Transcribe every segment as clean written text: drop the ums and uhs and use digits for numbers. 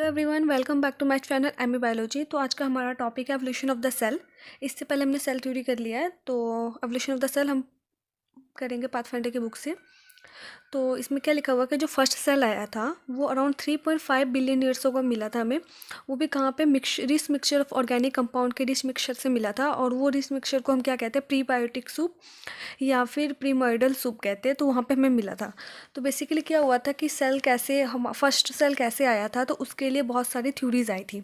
Everyone, welcome back to my channel ME biology. तो आज का हमारा टॉपिक है एवोल्यूशन ऑफ द सेल। इससे पहले हमने सेल थ्योरी कर लिया है, तो एवोल्यूशन ऑफ द सेल हम करेंगे पाथफाइंडर की बुक से। तो इसमें क्या लिखा हुआ कि जो फर्स्ट सेल आया था वो अराउंड 3.5 बिलियन ईयर्स को मिला था हमें। वो भी कहाँ पे, rich mixture of organic compound के रिच मिक्सचर से मिला था। और वो रिच मिक्सचर को हम क्या कहते हैं, प्रीबायोटिक सूप या फिर प्रीमोइडल सूप कहते हैं। तो वहाँ पे हमें मिला था। तो बेसिकली क्या हुआ था कि सेल कैसे, हम फर्स्ट सेल कैसे आया था, तो उसके लिए बहुत सारी थ्योरीज आई थी।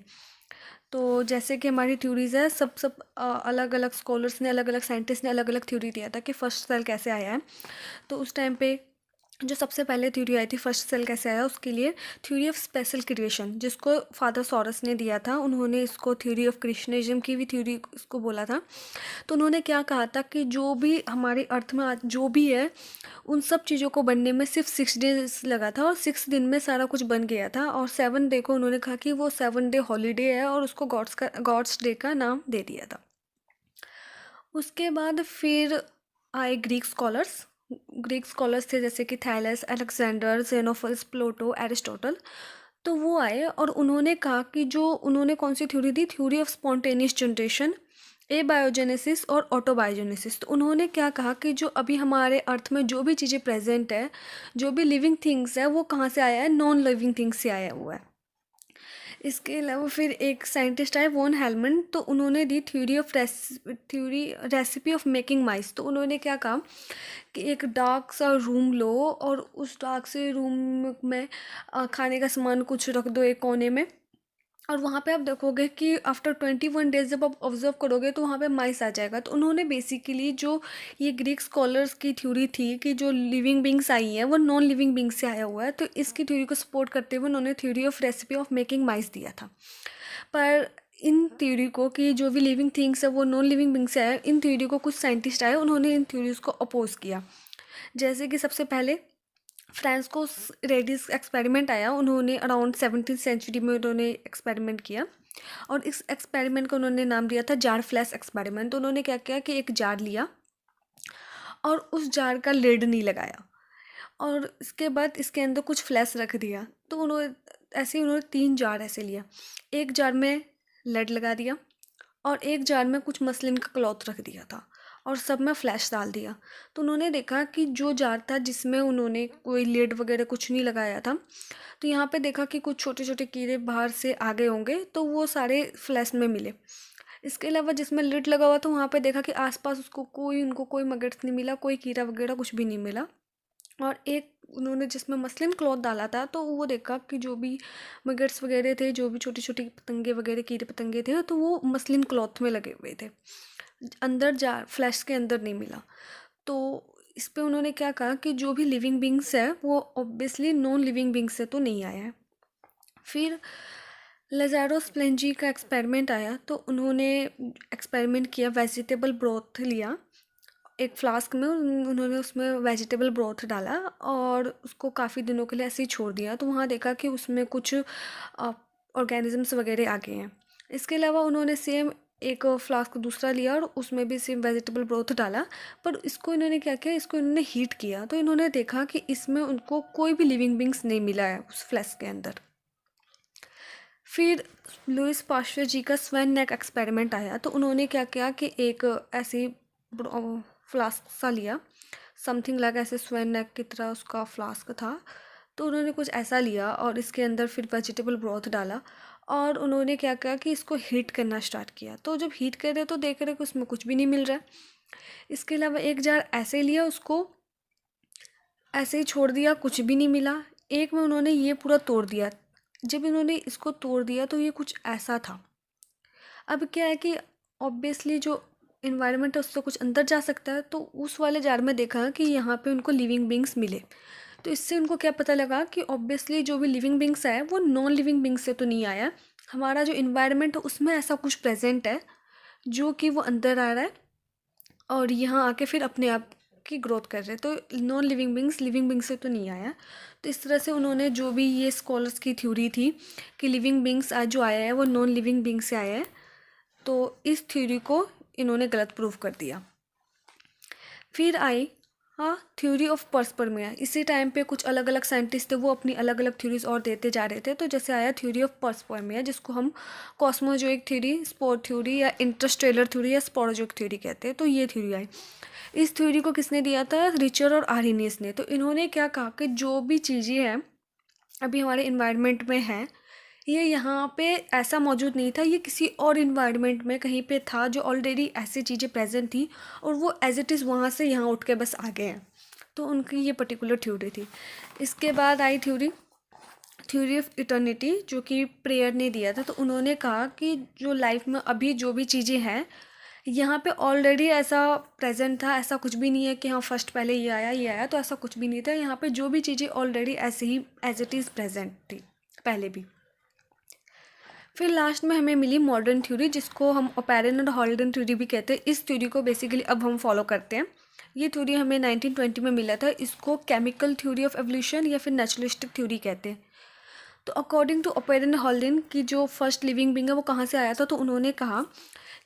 तो जैसे कि हमारी थ्योरीज है, सब अलग अलग स्कॉलर्स ने, अलग अलग साइंटिस्ट ने अलग अलग थ्योरी दिया था कि फर्स्ट सेल कैसे आया है। तो उस टाइम पे जो सबसे पहले थ्योरी आई थी फर्स्ट सेल कैसे आया, उसके लिए थ्योरी ऑफ स्पेशल क्रिएशन, जिसको फादर सॉरस ने दिया था, उन्होंने इसको थ्योरी ऑफ क्रिएशनिज्म की भी थ्योरी इसको बोला था। तो उन्होंने क्या कहा था कि जो भी हमारे अर्थ में आज जो भी है, उन सब चीज़ों को बनने में सिर्फ 6 डेज लगा था और 6 दिन में सारा कुछ बन गया था। और 7 डे को उन्होंने कहा कि वो 7 डे हॉलीडे है और उसको गॉड्स डे का नाम दे दिया था। उसके बाद फिर आए ग्रीक स्कॉलर्स थे, जैसे कि थैलस, अलेक्जेंडर, जेनोफस, प्लूटो, एरिस्टोटल। तो वो आए और उन्होंने कहा कि जो उन्होंने कौन सी थ्योरी दी, theory of spontaneous generation, a biogenesis और ऑटोबायोजेनेसिस। तो उन्होंने क्या कहा कि जो अभी हमारे अर्थ में जो भी चीज़ें प्रेजेंट है, जो भी लिविंग थिंग्स है, वो कहाँ से आया है, नॉन लिविंग थिंग्स से आया हुआ है। इसके अलावा फिर एक साइंटिस्ट आए, वॉन हेलमन। तो उन्होंने दी थ्योरी रेसिपी ऑफ मेकिंग माइस। तो उन्होंने क्या कहा कि एक डार्क सा रूम लो और उस डार्क से रूम में खाने का सामान कुछ रख दो एक कोने में, और वहाँ पे आप देखोगे कि आफ्टर 21 डेज जब आप ऑब्जर्व करोगे तो वहाँ पे माइस आ जाएगा। तो उन्होंने बेसिकली जो ये ग्रीक स्कॉलर्स की थ्योरी थी कि जो लिविंग बींग्स आई हैं वो नॉन लिविंग बींग्स से आया हुआ है, तो इसकी थ्योरी को सपोर्ट करते हुए उन्होंने theory of recipe of making mice दिया था। पर इन थ्योरी को कि जो भी लिविंग थिंग्स है वो नॉन लिविंग बींग से आया, इन थ्योरी को कुछ साइंटिस्ट आए, उन्होंने इन थ्योरीज को अपोज किया। जैसे कि सबसे पहले फ्रांसिस रेडिस एक्सपेरिमेंट आया, उन्होंने अराउंड 17th सेंचुरी में उन्होंने एक्सपेरिमेंट किया और इस एक्सपेरिमेंट को उन्होंने नाम दिया था जार फ्लैश एक्सपेरिमेंट। तो उन्होंने क्या किया कि एक जार लिया और उस जार का लिड नहीं लगाया और इसके बाद इसके अंदर कुछ फ्लैश रख दिया। तो उन्होंने ऐसे ही उन्होंने 3 जार ऐसे लिया, एक जार में लेड लगा दिया और एक जार में कुछ मसलिन का क्लॉथ रख दिया था और सब में फ्लैश डाल दिया। तो उन्होंने देखा कि जो जार था जिसमें उन्होंने कोई लिड वगैरह कुछ नहीं लगाया था, तो यहाँ पे देखा कि कुछ छोटे छोटे कीड़े बाहर से आ गए होंगे, तो वो सारे फ्लैश में मिले। इसके अलावा जिसमें लिड लगा हुआ था वहाँ पे देखा कि आसपास उसको उनको कोई मगज़ नहीं मिला, कोई कीड़ा वगैरह कुछ भी नहीं मिला। और एक उन्होंने जिसमें मसलिन क्लॉथ डाला था, तो वो देखा कि जो भी मगर्स वगैरह थे, जो भी छोटी छोटी पतंगे वगैरह कीड़े पतंगे थे, तो वो मसलिन क्लॉथ में लगे हुए थे, अंदर जा फ्लैश के अंदर नहीं मिला। तो इस पे उन्होंने क्या कहा कि जो भी लिविंग बींग्स है वो ऑब्वियसली नॉन लिविंग बींग्स से तो नहीं आया है। फिर लजारो स्प्लेंजी का एक्सपेरिमेंट आया, तो उन्होंने एक्सपेरिमेंट किया, वेजिटेबल ब्रोथ लिया एक फ्लास्क में, उन्होंने उसमें वेजिटेबल ब्रोथ डाला और उसको काफ़ी दिनों के लिए ऐसे ही छोड़ दिया। तो वहाँ देखा कि उसमें कुछ ऑर्गेनिजम्स वगैरह आ गए हैं। इसके अलावा उन्होंने सेम एक फ्लास्क दूसरा लिया और उसमें भी सेम वेजिटेबल ब्रोथ डाला, पर इसको इन्होंने क्या किया, इसको इन्होंने हीट किया। तो इन्होंने देखा कि इसमें उनको कोई भी लिविंग बींग्स नहीं मिला है उस फ्लास्क के अंदर। फिर लुइस पास्चर जी का स्वेन नेक एक्सपेरिमेंट आया, तो उन्होंने क्या किया कि एक ऐसी फ्लास्क सा लिया, समथिंग लाइक ऐसे स्वेन नेक की तरह उसका फ्लास्क था। तो उन्होंने कुछ ऐसा लिया और इसके अंदर फिर वेजिटेबल ब्रोथ डाला और उन्होंने क्या किया कि इसको हीट करना स्टार्ट किया। तो जब हीट कर रहे तो देख रहे कि उसमें कुछ भी नहीं मिल रहा है। इसके अलावा एक जार ऐसे लिया, उसको ऐसे ही छोड़ दिया, कुछ भी नहीं मिला। एक में उन्होंने ये पूरा तोड़ दिया, जब इन्होंने इसको तोड़ दिया तो ये कुछ ऐसा था। अब क्या है कि ऑब्वियसली जो इन्वायरमेंट है उससे कुछ अंदर जा सकता है, तो उस वाले जार में देखा कि यहाँ पे उनको लिविंग बींग्स मिले। तो इससे उनको क्या पता लगा कि ऑब्वियसली जो भी लिविंग बींग्स है वो नॉन लिविंग बींग्स से तो नहीं आया, हमारा जो इन्वायरमेंट है उसमें ऐसा कुछ प्रेजेंट है जो कि वो अंदर आ रहा है और यहाँ आके फिर अपने आप की ग्रोथ कर रहे हैं। तो non living beings living beings से तो नहीं आया। तो इस तरह से उन्होंने जो भी ये स्कॉलर्स की थ्योरी थी कि लिविंग बींग्स आज जो आया है वो नॉन लिविंग बींग से आया है, तो इस थ्योरी को इन्होंने गलत प्रूव कर दिया। फिर आई हाँ, थ्योरी ऑफ पर्सपर्मिया। इसी टाइम पे कुछ अलग अलग साइंटिस्ट थे, वो अपनी अलग अलग थ्योरीज और देते जा रहे थे। तो जैसे आया थ्योरी ऑफ पर्सपर्मिया, जिसको हम कॉस्मोजोइक थ्योरी, स्पोर थ्योरी या इंटरस्टेलर थ्योरी या स्पोरोजोइक थ्योरी कहते हैं। तो ये थ्योरी आई। इस थ्योरी को किसने दिया था? रिचर और आर्हेनियस ने। तो इन्होंने क्या कहा कि जो भी चीज़ें हैं अभी हमारे इन्वायरमेंट में हैं, ये यहाँ पे ऐसा मौजूद नहीं था, ये किसी और इन्वायरमेंट में कहीं पे था, जो ऑलरेडी ऐसी चीज़ें प्रेजेंट थी और वो एज इट इज़ वहाँ से यहाँ उठ के बस आ गए हैं। तो उनकी ये पर्टिकुलर थ्योरी थी। इसके बाद आई थ्योरी थ्योरी ऑफ इटर्निटी, जो कि प्रेयर ने दिया था। तो उन्होंने कहा कि जो लाइफ में अभी जो भी चीज़ें हैं यहाँ पे ऑलरेडी ऐसा प्रेजेंट था, ऐसा कुछ भी नहीं है कि हाँ फर्स्ट पहले ये आया, तो ऐसा कुछ भी नहीं था। यहाँ पे जो भी चीज़ें ऑलरेडी ऐसे ही एज इट इज़ प्रेजेंट थी पहले भी। फिर लास्ट में हमें मिली मॉडर्न थ्योरी, जिसको हम ओपेरन और हॉल्डन थ्योरी भी कहते हैं। इस थ्योरी को बेसिकली अब हम फॉलो करते हैं। ये थ्योरी हमें 1920 में मिला था। इसको केमिकल थ्योरी ऑफ एवोल्यूशन या फिर नेचुरलिस्टिक थ्योरी कहते हैं। तो अकॉर्डिंग टू ओपेरन हॉल्डन की जो फर्स्ट लिविंग बीइंग है वो कहाँ से आया था, तो उन्होंने कहा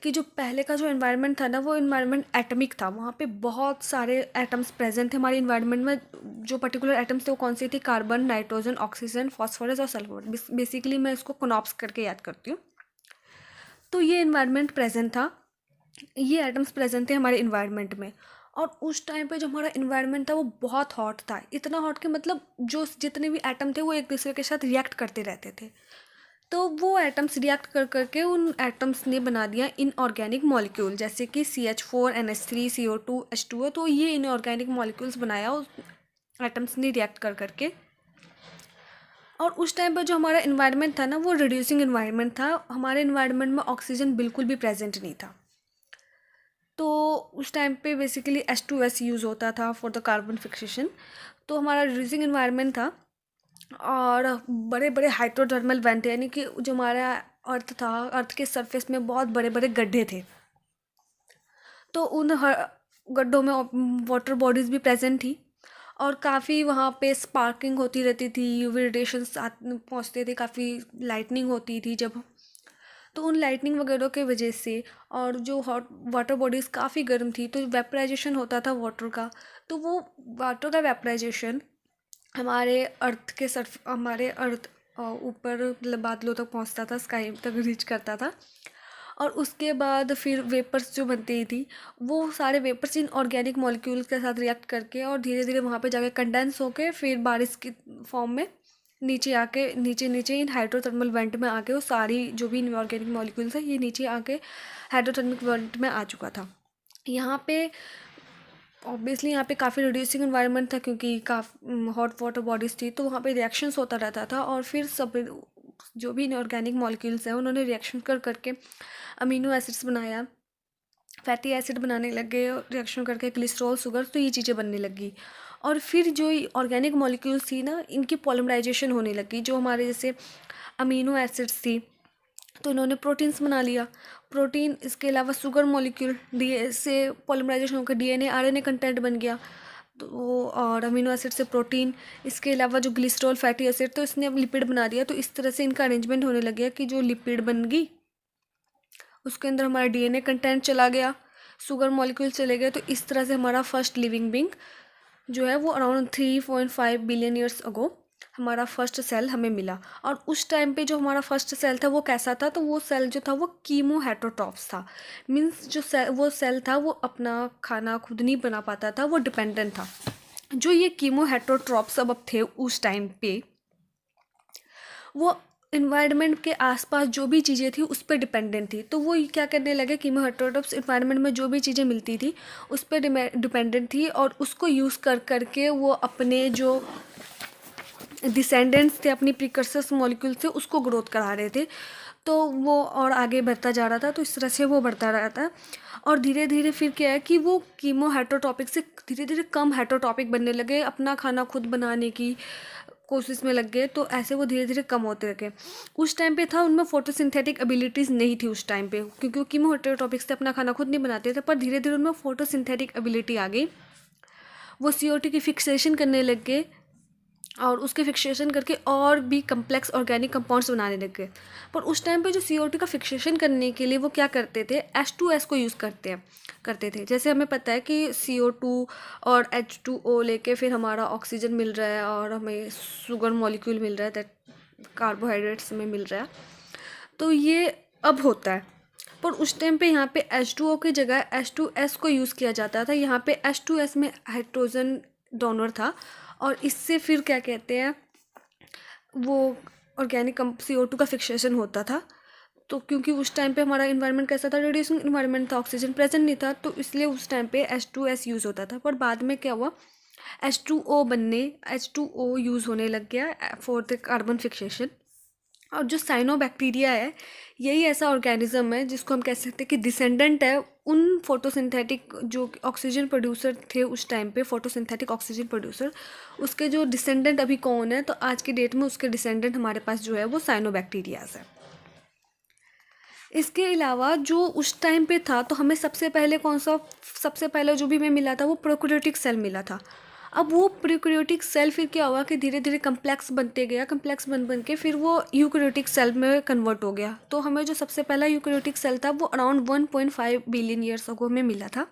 कि जो पहले का जो एनवायरनमेंट था ना, वो एनवायरनमेंट एटमिक था। वहाँ पे बहुत सारे एटम्स प्रेजेंट थे हमारे एनवायरनमेंट में। जो पर्टिकुलर एटम्स थे वो कौन से थे? कार्बन, नाइट्रोजन, ऑक्सीजन, फॉस्फोरस और सल्फर। बेसिकली मैं इसको कॉनॉप्स करके याद करती हूँ। तो ये एनवायरनमेंट प्रेजेंट था, ये एटम्स प्रेजेंट थे हमारे इन्वायरमेंट में। और उस टाइम पे जो हमारा इन्वायरमेंट था वो बहुत हॉट था, इतना हॉट कि मतलब जो जितने भी एटम थे वो एक दूसरे के साथ रिएक्ट करते रहते थे। तो वो एटम्स रिएक्ट कर करके उन एटम्स ने बना दिया इनऑर्गेनिक मॉलिक्यूल, जैसे कि CH4, NH3, CO2, H2O। तो ये इनऑर्गेनिक मॉलिक्यूल्स बनाया उस एटम्स ने रिएक्ट कर करके। और उस टाइम पर जो हमारा इन्वायरमेंट था ना, वो रिड्यूसिंग इन्वायरमेंट था। हमारे इन्वायरमेंट में ऑक्सीजन बिल्कुल भी प्रेजेंट नहीं था। तो उस टाइम पे बेसिकली H2S यूज़ होता था फॉर द कार्बन फिक्सेशन। तो हमारा रिड्यूसिंग इन्वायरमेंट था। और बड़े बड़े हाइड्रोथर्मल वेंट थे, यानी कि जो हमारा अर्थ था, अर्थ के सरफेस में बहुत बड़े बड़े गड्ढे थे। तो उन गड्ढों में वाटर बॉडीज़ भी प्रेजेंट थी। और काफ़ी वहाँ पे स्पार्किंग होती रहती थी, यूवी रेडिएशंस पहुँचते थे, काफ़ी लाइटनिंग होती थी जब। तो उन लाइटनिंग वगैरह के वजह से, और जो हॉट वाटर बॉडीज़ काफ़ी गर्म थी, तो वेपराइजेशन होता था वाटर का। तो वो वाटर का वेपराइजेशन हमारे अर्थ के हमारे अर्थ ऊपर मतलब बादलों तक पहुंचता था, स्काई तक रीच करता था। और उसके बाद फिर वेपर्स जो बनती थी, वो सारे वेपर्स इन ऑर्गेनिक मॉलिक्यूल्स के साथ रिएक्ट करके और धीरे धीरे वहाँ पे जाके कंडेंस होके फिर बारिश की फॉर्म में नीचे आके नीचे नीचे इन हाइड्रोथर्मल वेंट में आके वो सारी जो भी इनऑर्गेनिक मॉलिक्यूल्स है ये नीचे आके हाइड्रोथर्मिक वेंट में आ चुका था। यहाँ पे ऑब्वियसली यहाँ पे काफ़ी रिड्यूसिंग इन्वायरमेंट था, क्योंकि काफ़ी हॉट वाटर बॉडीज़ थी। तो वहाँ पे रिएक्शंस होता रहता था। और फिर सब जो भी इनऑर्गेनिक मॉलिक्यूल्स हैं उन्होंने रिएक्शन कर करके अमीनो एसिड्स बनाया, फैटी एसिड बनाने लगे, रिएक्शन करके ग्लिसरॉल, शुगर। तो ये चीज़ें बनने लगी। और फिर जो ऑर्गेनिक मॉलिक्यूल्स थी ना, इनकी पॉलिमराइजेशन होने लगी। जो हमारे जैसे अमीनो एसिड्स थी, तो इन्होंने प्रोटीन्स बना लिया। प्रोटीन, इसके अलावा शुगर मॉलिक्यूल डी से पॉलिमराइजेशन होकर DNA RNA कंटेंट बन गया। तो और अमीनो एसिड से प्रोटीन, इसके अलावा जो ग्लिसरॉल फैटी एसिड, तो इसने अब लिपिड बना दिया। तो इस तरह से इनका अरेंजमेंट होने लग गया कि जो लिपिड बन गई उसके अंदर हमारा DNA कंटेंट चला गया, शुगर मॉलिक्यूल चले गए। तो इस तरह से हमारा फर्स्ट लिविंग बींग जो है वो अराउंड 3.5 बिलियन ईयर्स अगो हमारा फर्स्ट सेल हमें मिला। और उस टाइम पे जो हमारा फर्स्ट सेल था वो कैसा था? तो वो सेल जो था वो कीमो हेटरोट्रॉप्स था। मीन्स जो वो सेल था वो अपना खाना खुद नहीं बना पाता था, वो डिपेंडेंट था। जो ये कीमो हेटरोट्रॉप्स अब थे उस टाइम पे, वो इन्वायरमेंट के आसपास जो भी चीज़ें थी उस पर डिपेंडेंट थी। तो वो क्या करने लगे, कीमो हेटरोट्रॉप्स इन्वायरमेंट में जो भी चीज़ें मिलती थी उस पर डिपेंडेंट थी, और उसको यूज़ कर करके वो अपने जो डिसेंडेंट्स थे, अपनी प्रिकर्सर्स मॉलिक्यूल से उसको ग्रोथ करा रहे थे। तो वो और आगे बढ़ता जा रहा था। तो इस तरह से वो बढ़ता रहा था। और धीरे धीरे फिर क्या है कि वो कीमो हेटरोटॉपिक से धीरे धीरे कम हेटरोटॉपिक बनने लगे, अपना खाना खुद बनाने की कोशिश में लग गए। तो ऐसे वो धीरे धीरे कम होते लगे। उस टाइम पे था उनमें फोटोसिंथेटिक एबिलिटीज़ नहीं थी उस टाइम पे, क्योंकि वो कीमो हेटरोटॉपिक से अपना खाना खुद नहीं बनाते थे। पर धीरे धीरे उनमें फोटोसिंथेटिक एबिलिटी आ गई, वो CO2 की फिक्सेशन करने लग गए। और उसके फिक्सेशन करके और भी कम्प्लेक्स ऑर्गेनिक कंपाउंड्स बनाने लग गए। पर उस टाइम पे जो CO2 का फिक्सेशन करने के लिए वो क्या करते थे, H2S को यूज़ करते थे। जैसे हमें पता है कि CO2 और H2O लेके फिर हमारा ऑक्सीजन मिल रहा है और हमें शुगर मॉलिक्यूल मिल रहा है, दैट कार्बोहाइड्रेट्स में मिल रहा है। तो ये अब होता है, पर उस टाइम पे यहाँ पे H2O की जगह H2S को यूज़ किया जाता था। यहाँ पे H2S में हाइड्रोजन डोनर था और इससे फिर क्या कहते हैं, वो ऑर्गेनिक CO2 का फिक्सेशन होता था। तो क्योंकि उस टाइम पे हमारा इन्वायरमेंट कैसा था, रेडिएशन इन्वायरमेंट था, ऑक्सीजन प्रेजेंट नहीं था, तो इसलिए उस टाइम पे H2S यूज़ होता था। पर बाद में क्या हुआ, H2O यूज़ होने लग गया फॉर द कार्बन फिक्सेशन। और जो साइनोबैक्टीरिया है, यही ऐसा ऑर्गेनिज्म है जिसको हम कह सकते हैं कि डिसेंडेंट है उन फोटोसिंथेटिक जो ऑक्सीजन प्रोड्यूसर थे उस टाइम पे, फोटोसिंथेटिक ऑक्सीजन प्रोड्यूसर, उसके जो डिसेंडेंट अभी कौन है, तो आज की डेट में उसके डिसेंडेंट हमारे पास जो है वो साइनोबैक्टीरियाज है। इसके अलावा जो उस टाइम पे था, तो हमें सबसे पहले जो भी हमें मिला था वो प्रोकैरियोटिक सेल मिला था। अब वो प्रोकैरियोटिक सेल फिर क्या हुआ कि धीरे धीरे कम्प्लेक्स बनते गया, कम्प्लेक्स बन के फिर वो यूकैरियोटिक सेल में कन्वर्ट हो गया। तो हमें जो सबसे पहला यूकैरियोटिक सेल था वो अराउंड 1.5 बिलियन ईयर्स अगो में मिला था।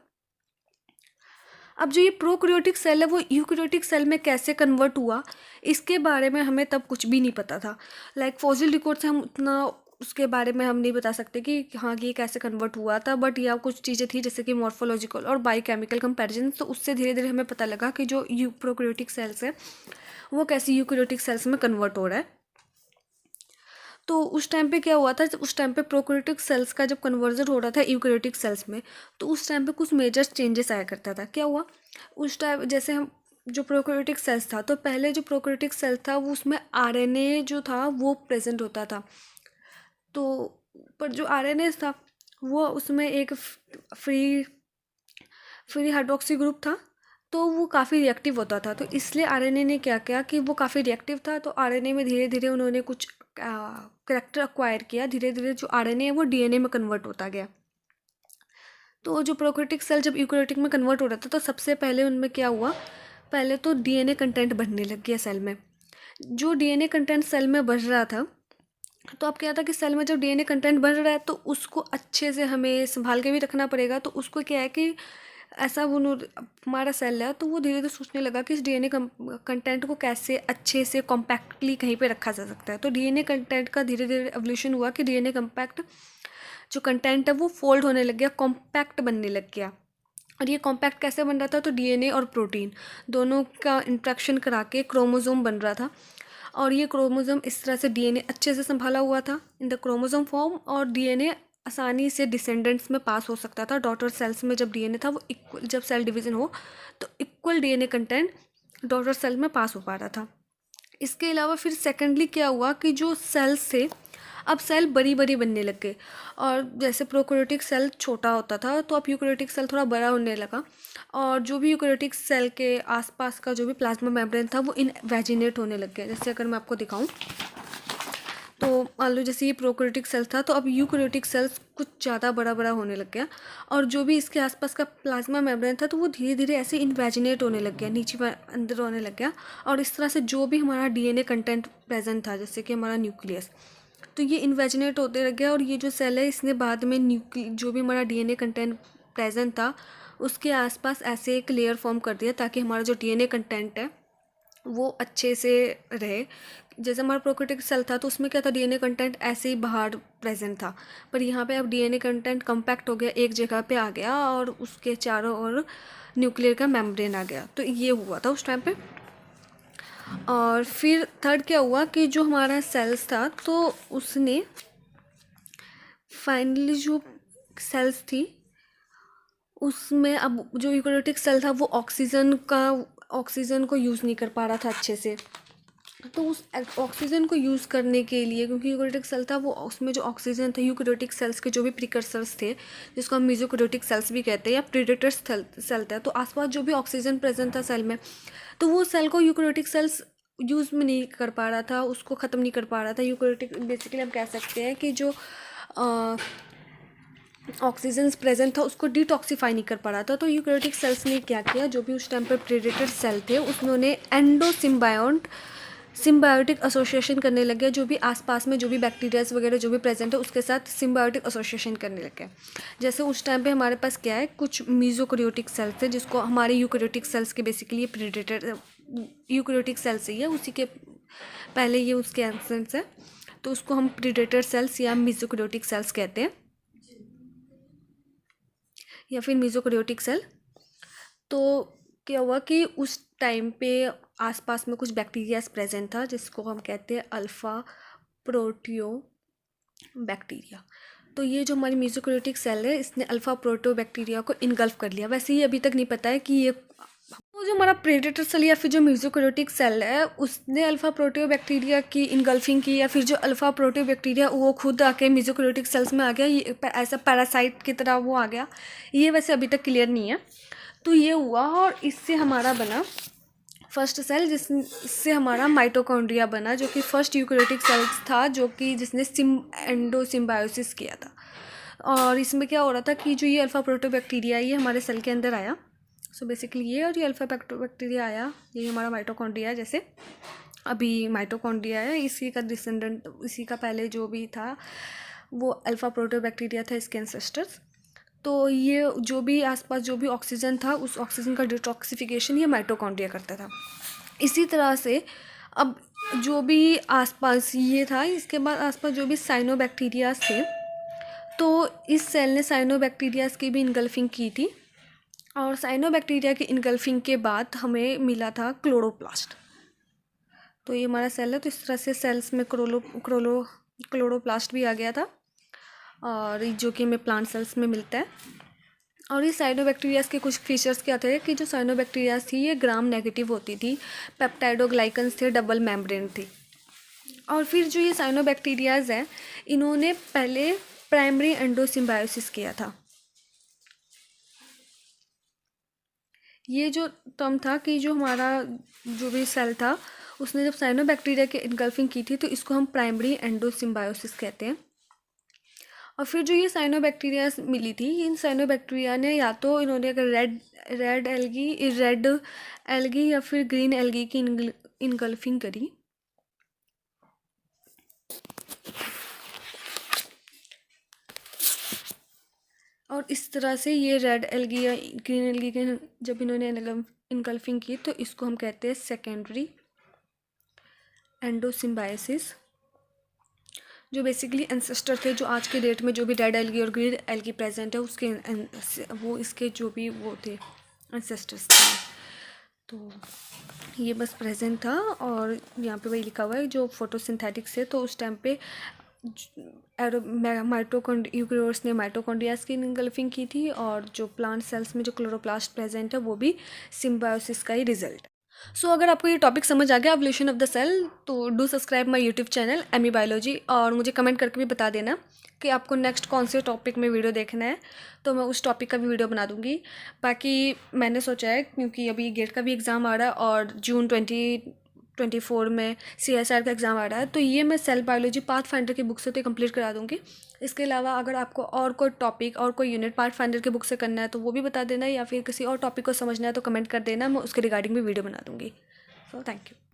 अब जो ये प्रोकैरियोटिक सेल है वो यूकैरियोटिक सेल में कैसे कन्वर्ट हुआ, इसके बारे में हमें तब कुछ भी नहीं पता था। लाइक फॉसिल रिकॉर्ड से हम उतना उसके बारे में हम नहीं बता सकते कि हाँ ये कैसे कन्वर्ट हुआ था, बट यह कुछ चीज़ें थी जैसे कि मॉर्फोलॉजिकल और बायोकेमिकल कंपैरिजन, तो उससे धीरे धीरे हमें पता लगा कि जो प्रोकैरियोटिक सेल्स है वो कैसे यूकैरियोटिक सेल्स में कन्वर्ट हो रहा है। तो उस टाइम पे क्या हुआ था, उस टाइम पे प्रोकैरियोटिक सेल्स का जब कन्वर्जन हो रहा था यूकैरियोटिक सेल्स में, तो उस टाइम पे कुछ मेजर चेंजेस आया करता था। क्या हुआ उस टाइम, जैसे हम जो प्रोकैरियोटिक सेल्स था, तो पहले जो प्रोकैरियोटिक सेल था वो उसमें RNA जो था वो प्रेजेंट होता था। तो पर जो RNA था वो उसमें एक फ्री फ्री हाइड्रोक्सी ग्रुप था, तो वो काफ़ी रिएक्टिव होता था। तो इसलिए RNA ने क्या किया कि वो काफ़ी रिएक्टिव था, तो RNA में धीरे धीरे उन्होंने कुछ करैक्टर अक्वायर किया। धीरे धीरे जो RNA है वो DNA में कन्वर्ट होता गया। तो जो प्रोकैरियोटिक सेल जब यूकैरियोटिक में कन्वर्ट हो रहा था, तो सबसे पहले उनमें क्या हुआ, पहले तो DNA कंटेंट बढ़ने लग गया सेल में। जो DNA कंटेंट सेल में बढ़ रहा था, तो अब क्या था कि सेल में जब DNA कंटेंट बढ़ रहा है तो उसको अच्छे से हमें संभाल के भी रखना पड़ेगा। तो उसको क्या है कि ऐसा वो हमारा सेल है, तो वो धीरे धीरे सोचने लगा कि इस DNA कंटेंट को कैसे अच्छे से कॉम्पैक्टली कहीं पे रखा जा सकता है। तो DNA कंटेंट का धीरे धीरे एवोल्यूशन हुआ कि DNA कम्पैक्ट जो कंटेंट है वो फोल्ड होने लग गया, कॉम्पैक्ट बनने लग गया। और ये कॉम्पैक्ट कैसे बन रहा था, तो DNA और प्रोटीन दोनों का इंट्रैक्शन करा के क्रोमोसोम बन रहा था। और ये क्रोमोसोम इस तरह से DNA अच्छे से संभाला हुआ था इन द क्रोमोसोम फॉर्म, और DNA आसानी से डिसेंडेंट्स में पास हो सकता था। डॉटर सेल्स में जब DNA था वो इक्वल, जब सेल डिवीज़न हो तो equal DNA content daughter cell में पास हो पा रहा था। इसके अलावा फिर सेकेंडली क्या हुआ कि जो सेल्स थे, अब सेल बड़ी बड़ी बनने लग गए। और जैसे प्रोकैरियोटिक सेल छोटा होता था, तो अब यूकैरियोटिक सेल थोड़ा बड़ा होने लगा। और जो भी यूकैरियोटिक सेल के आसपास का जो भी प्लाज्मा मेम्ब्रेन था वो इनवेजिनेट होने लग गया। जैसे अगर मैं आपको दिखाऊं, तो मान लो जैसे ये प्रोकैरियोटिक सेल था, तो अब यूकैरियोटिक सेल्स कुछ ज़्यादा बड़ा बड़ा होने लग गया। और जो भी इसके आसपास का प्लाज्मा मेम्ब्रेन था, तो वो धीरे धीरे ऐसे इन्वेजिनेट होने लग गया, नीचे अंदर होने लग गया। और इस तरह से जो भी हमारा DNA कंटेंट प्रेजेंट था, जैसे कि हमारा न्यूक्लियस, तो ये इन्वेजिनेट होते लग गया। और ये जो सेल है इसने बाद में जो भी हमारा DNA कंटेंट प्रेजेंट था उसके आसपास ऐसे एक लेयर फॉर्म कर दिया ताकि हमारा जो DNA कंटेंट है वो अच्छे से रहे। जैसे हमारा प्रोकैरियोटिक सेल था तो उसमें क्या था, DNA कंटेंट ऐसे ही बाहर प्रेजेंट था, पर यहाँ पे अब DNA कंटेंट कम्पैक्ट हो गया, एक जगह पे आ गया और उसके चारों ओर न्यूक्लियर का मेम्ब्रेन आ गया। तो ये हुआ था उस टाइम पे। और फिर थर्ड क्या हुआ कि जो हमारा सेल्स था, तो उसने फाइनली जो सेल्स थी उसमें, अब जो यूकैरियोटिक सेल था वो ऑक्सीजन को यूज़ नहीं कर पा रहा था अच्छे से। तो उस ऑक्सीजन को यूज़ करने के लिए, क्योंकि यूकैरियोटिक सेल था वो, उसमें जो ऑक्सीजन था, यूकैरियोटिक सेल्स के जो भी प्रिकर्सर्स थे जिसको हम मेसोकैरियोटिक सेल्स भी कहते हैं या प्रीडेटर्स सेल था, तो आसपास जो भी ऑक्सीजन प्रेजेंट था सेल में, तो वो सेल को यूकैरियोटिक सेल्स यूज़ में नहीं कर पा रहा था, उसको ख़त्म नहीं कर पा रहा था। यूकैरियोटिक बेसिकली हम कह सकते हैं कि जो ऑक्सीजन प्रेजेंट था उसको डिटॉक्सिफाई नहीं कर पा रहा था। तो यूकैरियोटिक सेल्स ने क्या किया, जो भी उस टाइम पर प्रेडेटर सेल थे उन्होंने सिम्बायोटिक एसोसिएशन करने लगे, जो भी आसपास में जो भी बैक्टीरियाज वगैरह जो भी प्रेजेंट है उसके साथ सिम्बायोटिक एसोसिएशन करने लगे। जैसे उस टाइम पे हमारे पास क्या है, कुछ मीजोकैरियोटिक सेल्स थे जिसको हमारे यूकैरियोटिक सेल्स के बेसिकली प्रेडेटर यूकैरियोटिक सेल्स ही है, उसी के पहले ये उसके एंसेंस है, तो उसको हम प्रेडेटर सेल्स या मीजोकैरियोटिक सेल्स कहते हैं, या फिर मीजोकैरियोटिक सेल। तो क्या हुआ कि उस टाइम पे आसपास में कुछ बैक्टीरियाज प्रेजेंट था जिसको हम कहते हैं अल्फ़ा प्रोटियो बैक्टीरिया। तो ये जो हमारी मीजोकैरियोटिक सेल है इसने अल्फ़ा प्रोटियो बैक्टीरिया को इनगल्फ कर लिया। वैसे ही अभी तक नहीं पता है कि ये वो जो हमारा प्रेडेटर सेल या फिर जो मीजोकैरियोटिक सेल है उसने अल्फ़ा प्रोटियो बैक्टीरिया की इनगल्फिंग की, या फिर जो अल्फ़ा प्रोटियो बैक्टीरिया वो खुद आके मीजोकैरियोटिक सेल्स में आ गया, ये ऐसा पैरासाइट की तरह वो आ गया, ये वैसे अभी तक क्लियर नहीं है। तो ये हुआ और इससे हमारा बना फर्स्ट सेल, जिससे हमारा माइटोकॉन्ड्रिया बना, जो कि फर्स्ट यूकैरियोटिक सेल्स था जो कि जिसने एंडोसिम्बायोसिस किया था। और इसमें क्या हो रहा था कि जो ये अल्फ़ा प्रोटोबैक्टीरिया ये हमारे सेल के अंदर आया। सो बेसिकली ये और ये अल्फ़ा बैक्टीरिया आया, ये हमारा माइटोकॉन्ड्रिया है। जैसे अभी माइटोकॉन्ड्रिया है, इसी का डिसेंडेंट, इसी का पहले जो भी था वो अल्फ़ा प्रोटोबैक्टीरिया था, इसके एंसेस्टर्स। तो ये जो भी आसपास जो भी ऑक्सीजन था उस ऑक्सीजन का डिटॉक्सिफिकेशन ये माइटोकॉन्ड्रिया करता था। इसी तरह से अब जो भी आसपास ये था, इसके बाद आसपास जो भी साइनोबैक्टीरियाज थे, तो इस सेल ने साइनोबैक्टीरियाज की भी इनगल्फिंग की थी। और साइनोबैक्टीरिया की इनगल्फिंग के बाद हमें मिला था क्लोरोप्लास्ट। तो ये हमारा सेल है, तो इस तरह से सेल्स में क्लोरोप्लास्ट भी आ गया था, और जो कि हमें प्लांट सेल्स में मिलता है। और ये साइनोबैक्टीरियाज के कुछ फीचर्स क्या थे कि जो साइनोबैक्टीरियाज थी ये ग्राम नेगेटिव होती थी, पेप्टाइडोग्लाइकन्स थे, डबल मेम्ब्रेन थी। और फिर जो ये साइनोबैक्टीरियाज हैं इन्होंने पहले प्राइमरी एंडोसिम्बायोसिस किया था। ये जो टर्म था कि जो हमारा जो भी सेल था उसने जब साइनोबैक्टीरिया की इनगल्फिंग की थी तो इसको हम प्राइमरी एंडोसिम्बायोसिस कहते हैं। और फिर जो ये साइनोबैक्टीरिया मिली थी, इन साइनोबैक्टीरिया ने या तो इन्होंने अगर रेड एल्गी या फिर ग्रीन एल्गी की इनगल्फिंग करी। और इस तरह से ये रेड एल्गी या ग्रीन एल्गी के जब इन्होंने इनगल्फिंग की तो इसको हम कहते हैं सेकेंडरी एंडोसिम्बायोसिस। जो बेसिकली एंसेस्टर थे, जो आज के डेट में जो भी रेड एल्गी और ग्रीन एल्गी प्रेजेंट है उसके वो इसके जो भी वो थे एंसेस्टर्स थे। तो ये बस प्रेजेंट था, और यहाँ पे वही लिखा हुआ है जो फोटोसिंथेटिक्स है। तो उस टाइम पे यूकैरियोट्स ने माइटोकॉन्ड्रियाज की इनगल्फिंग की थी, और जो प्लांट सेल्स में जो क्लोरोप्लास्ट प्रेजेंट है वो भी सिम्बायोसिस का ही रिजल्ट। सो अगर आपको ये टॉपिक समझ आ गया एवोल्यूशन ऑफ द सेल, तो do subscribe my YouTube channel Amy biology, और मुझे कमेंट करके भी बता देना कि आपको नेक्स्ट कौन से टॉपिक में वीडियो देखना है, तो मैं उस टॉपिक का भी वीडियो बना दूँगी। बाकी मैंने सोचा है क्योंकि अभी गेट का भी एग्ज़ाम आ रहा है और जून 2024 में CSR का एग्ज़ाम आ रहा है, तो ये मैं सेल बायोलॉजी पाथ फाइंडर की बुक से तो कंप्लीट करा दूँगी। इसके अलावा अगर आपको और कोई टॉपिक और कोई यूनिट पाथ फाइंडर की बुक से करना है तो वो भी बता देना, या फिर किसी और टॉपिक को समझना है तो कमेंट कर देना, मैं उसके रिगार्डिंग भी वीडियो बना दूँगी। So thank you.